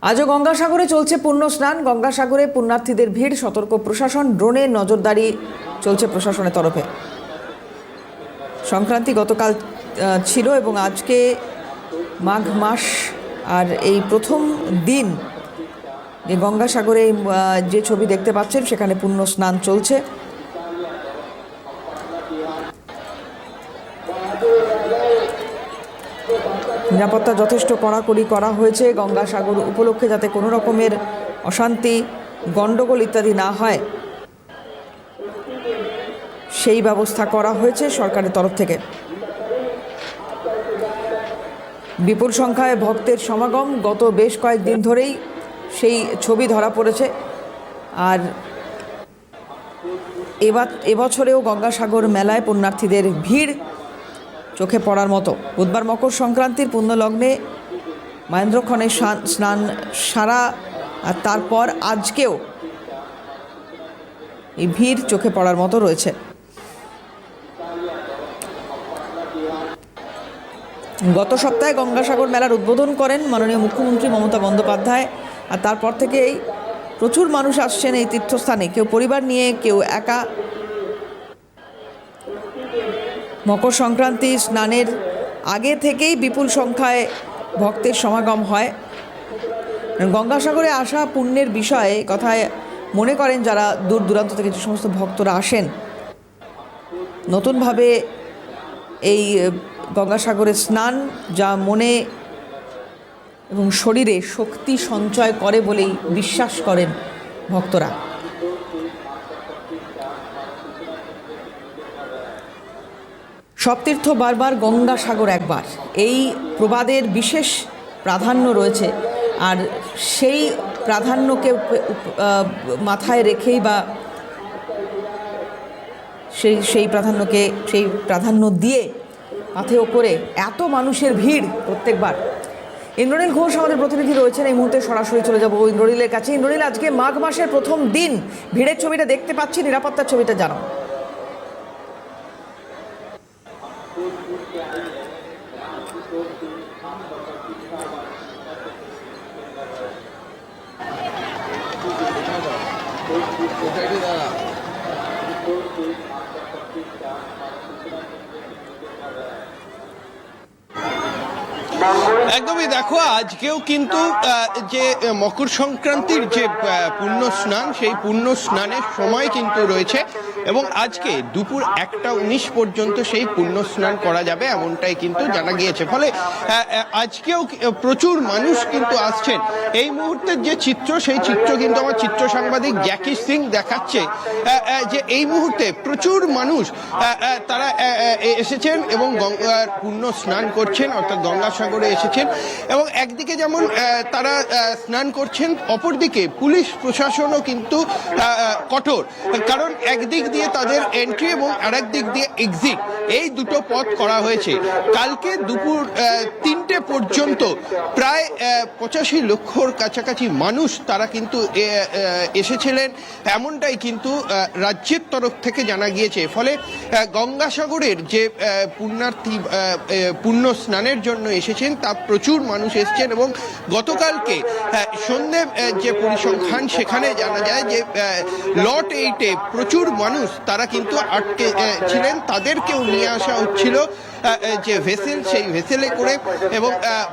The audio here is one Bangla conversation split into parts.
আজও গঙ্গাসাগরে চলছে পুণ্য স্নান। গঙ্গাসাগরে পুণ্যার্থীদের ভিড়, সতর্ক প্রশাসন, ড্রোনে নজরদারি চলছে প্রশাসনের তরফে। সংক্রান্তি গতকাল ছিল এবং আজকে মাঘ মাস, আর এই প্রথম দিন যে গঙ্গাসাগরে যে ছবি দেখতে পাচ্ছেন সেখানে পুণ্য স্নান চলছে। নিরাপত্তা যথেষ্ট কড়াকড়ি করা হয়েছে গঙ্গাসাগর উপলক্ষে, যাতে কোনো রকমের অশান্তি, গণ্ডগোল ইত্যাদি না হয়, সেই ব্যবস্থা করা হয়েছে সরকারের তরফ থেকে। বিপুল সংখ্যায় ভক্তের সমাগম, গত বেশ কয়েকদিন ধরেই সেই ছবি ধরা পড়েছে। আর এবছরেও গঙ্গাসাগর মেলায় পুণ্যার্থীদের ভিড় চোখে পড়ার মতো। বুধবার মকর সংক্রান্তির পুণ্যলগ্নে মহেন্দ্রক্ষণে স্নান সারা, আর তারপর আজকেও এই ভিড় চোখে পড়ার মতো রয়েছে। গত সপ্তাহে গঙ্গাসাগর মেলার উদ্বোধন করেন মাননীয় মুখ্যমন্ত্রী মমতা বন্দ্যোপাধ্যায়, আর তারপর থেকেই প্রচুর মানুষ আসছেন এই তীর্থস্থানে, কেউ পরিবার নিয়ে, কেউ একা। মকর সংক্রান্তি স্নানের আগে থেকেই বিপুল সংখ্যায় ভক্তের সমাগম হয়। গঙ্গাসাগরে আসা পুণ্যের বিষয়ে কথায় মনে করেন যারা দূর দূরান্ত থেকে যে সমস্ত ভক্তরা আসেন, নতুনভাবে এই গঙ্গাসাগরের স্নান যা মনে এবং শরীরে শক্তি সঞ্চয় করে বলেই বিশ্বাস করেন ভক্তরা। সব তীর্থ বারবার, গঙ্গাসাগর একবার, এই প্রবাদের বিশেষ প্রাধান্য রয়েছে। আর সেই প্রাধান্যকে মাথায় রেখেই বা সেই প্রাধান্য দিয়ে পাথেয় করে এত মানুষের ভিড় প্রত্যেকবার। ইন্দ্রনীল ঘোষ আমাদের প্রতিনিধি রয়েছেন এই মুহূর্তে, সরাসরি চলে যাব ইন্দ্রনীলের কাছে। ইন্দ্রনীল, আজকে মাঘ মাসের প্রথম দিন, ভিড়ের ছবিটা দেখতে পাচ্ছি, নিরাপত্তার ছবিটা জানাও। একদমই, দেখো আজকেও কিন্তু যে মকর সংক্রান্তির যে পুণ্য স্নান, সেই পুণ্য স্নানের সময় কিন্তু রয়েছে এবং আজকে দুপুর 1:19 পর্যন্ত সেই পুণ্য স্নান করা যাবে, এমনটাই কিন্তু জানা গিয়েছে। ফলে আজকেও প্রচুর মানুষ কিন্তু আসছেন। এই মুহূর্তের যে চিত্র, সেই চিত্র কিন্তু আমার চিত্র সাংবাদিক জ্যাকি সিং দেখাচ্ছে, যে এই মুহূর্তে প্রচুর মানুষ তারা এসেছেন এবং গঙ্গার পুণ্য স্নান করছেন, অর্থাৎ গঙ্গাসাগরে এসেছেন। এবং একদিকে যেমন তারা স্নান করছেন, অপরদিকে পুলিশ প্রশাসনও কিন্তু কঠোর, কারণ একদিক দিয়ে তাদের এন্ট্রি এবং আরেক দিক দিয়ে এক্সিট, এই দুটো পথ করা হয়েছে। কালকে দুপুর 3টে পর্যন্ত প্রায় 85 লক্ষর কাছাকাছি মানুষ তারা কিন্তু এসেছিলেন, এমনটাই কিন্তু রাজ্যের তরফ থেকে জানা গিয়েছে। ফলে গঙ্গাসাগরের যে পুণ্যার্থী পুণ্য স্নানের জন্য এসেছেন তা প্রচুর মানুষ এসছেন। এবং গতকালকে সন্ধ্যে যে পরিসংখ্যান, সেখানে জানা যায় যে লট 8-এ প্রচুর মানুষ তারা কিন্তু আটকে ছিলেন, তাদেরকেও নিয়ে আসা হচ্ছিল যে ভেসেল, সেই ভেসেলে করে, এবং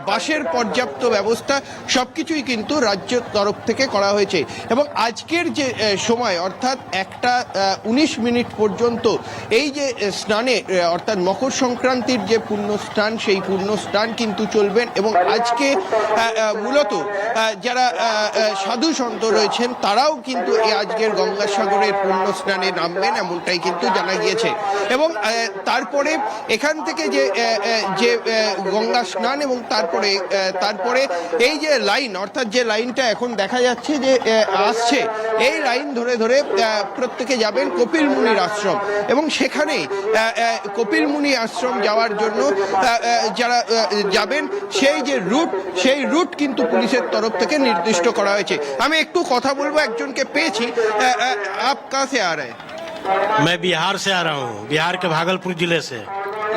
বাসের পর্যাপ্ত ব্যবস্থা সবকিছুই কিন্তু রাজ্যের তরফ থেকে করা হয়েছে। এবং আজকের যে সময়, অর্থাৎ 1:19 পর্যন্ত এই যে স্নানে, অর্থাৎ মকর সংক্রান্তির যে পুণ্য স্নান, সেই পুণ্য স্নান কিন্তু চলবেন। এবং আজকে মূলত যারা সাধু সন্ত রয়েছেন তারাও কিন্তু এই আজকের গঙ্গাসাগরের পুণ্য স্নানে নামবেন, এমনটাই কিন্তু জানা গিয়েছে। এবং তারপরে এখান থেকে যে গঙ্গা স্নান এবং তারপরে এই যে লাইন, অর্থাৎ যে লাইনটা এখন দেখা যাচ্ছে যে আসছে, এই লাইন ধরে ধরে প্রত্যেকে যাবেন কপিল মুনির আশ্রম। এবং সেখানে কপিল মুনি আশ্রম যাওয়ার জন্য যারা যাবেন, সেই যে রুট, সেই রুট কিন্তু পুলিশের তরফ থেকে নির্দিষ্ট করা হয়েছে। আমি একটু কথা বলবো, একজনকে পেয়েছি। आप कहाँ से आ रहे हैं? मैं बिहार से आ रहा हूँ, बिहार के भागलपुर जिले से।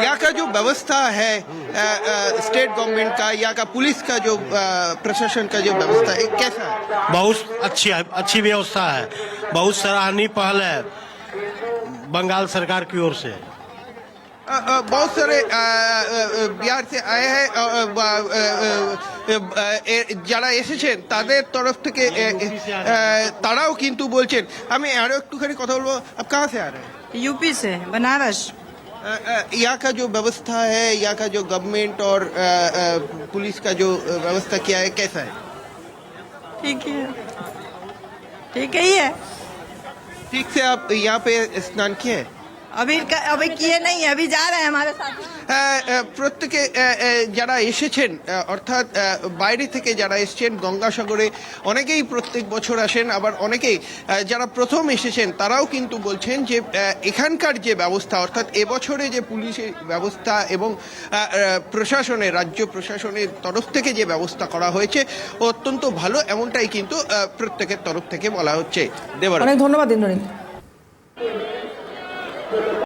यहाँ का जो व्यवस्था है स्टेट गवर्नमेंट का, यहाँ का पुलिस का जो प्रशासन का जो व्यवस्था है कैसा है? बहुत अच्छी व्यवस्था है, बहुत सराहनीय पहल है बंगाल सरकार की ओर से। बहुत सारे বিহার से आए हैं যারা এসেছেন তাদের তরফ থেকে তারাও কিন্তু বলছেন। আমি আরো একটুখানি কথা বলবো। আপ কাহা से आ रहे हैं? यूपी से बनारस। यहाँ का जो व्यवस्था है, यहाँ का जो गवर्नमेंट और पुलिस का जो व्यवस्था किया है कैसा है? ठीक है, ठीक ही है। ठीक से आप यहाँ पे स्नान किए? अभी किए नहीं है, अभी जा रहे हैं हमारे साथ। প্রত্যেকে যারা এসেছেন অর্থাৎ বাইরে থেকে যারা এসেছেন গঙ্গাসাগরে অনেকেই প্রত্যেক বছর আসেন, আবার অনেকেই যারা প্রথম এসেছেন তারাও কিন্তু বলছেন যে এখানকার যে ব্যবস্থা অর্থাৎ এবছরে যে পুলিশের ব্যবস্থা এবং প্রশাসনের রাজ্য প্রশাসনের তরফ থেকে যে ব্যবস্থা করা হয়েছে অত্যন্ত ভালো, এমনটাই কিন্তু প্রত্যেকের তরফ থেকে বলা হচ্ছে। দেবার অনেক ধন্যবাদ ইন্দ্রনীল।